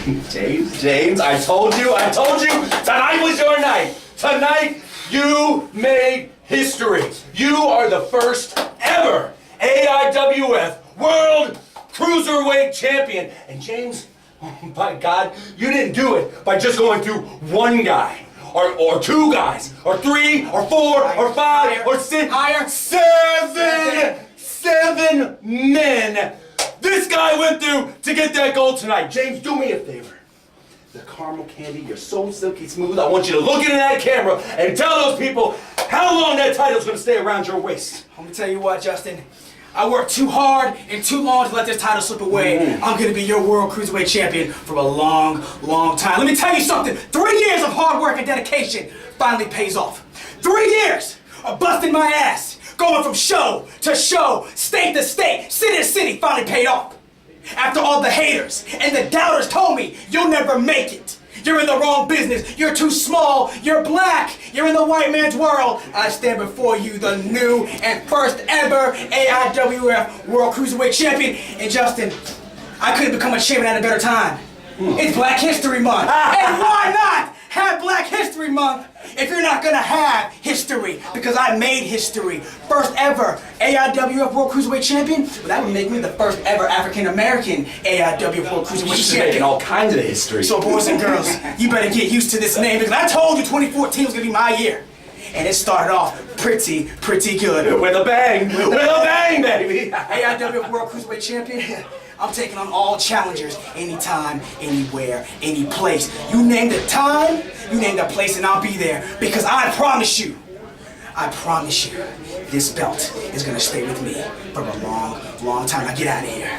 James, I told you, tonight was your night. Tonight, you made history. You are the first ever AIWF World Cruiserweight Champion. And James, oh my God, you didn't do it by just going through one guy. Or two guys, or three, or four, or five, or six, seven men. This guy went through to get that gold tonight. James, do me a favor. The caramel candy, you're so silky smooth. I want you to look into that camera and tell those people how long that title's gonna stay around your waist. I'm gonna tell you what, Justin. I worked too hard and too long to let this title slip away. I'm gonna be your World Cruiserweight Champion for a long, long time. Let me tell you something. 3 years of hard work and dedication finally pays off. 3 years of busting my ass, going from show to show, state to state, city to city, finally paid off. After all the haters and the doubters told me, you'll never make it. You're in the wrong business. You're too small. You're black. You're in the white man's world. I stand before you, the new and first ever AIWF World Cruiserweight Champion. And Justin, I couldn't become a champion at a better time. It's Black History Month. And why not have Black History Month if you're not gonna have history? Because I made history. First ever AIWF World Cruiserweight Champion. Well, that would make me the first ever African American AIWF World Cruiserweight Champion. Making all kinds of history. So boys and girls, you better get used to this name because I told you 2014 was gonna be my year. And it started off pretty good. With a bang, baby. AIWF World Cruiserweight Champion. I'm taking on all challengers anytime, anywhere, any place. You name the time, you name the place, and I'll be there. Because I promise you, this belt is gonna stay with me for a long, long time. Now get out of here.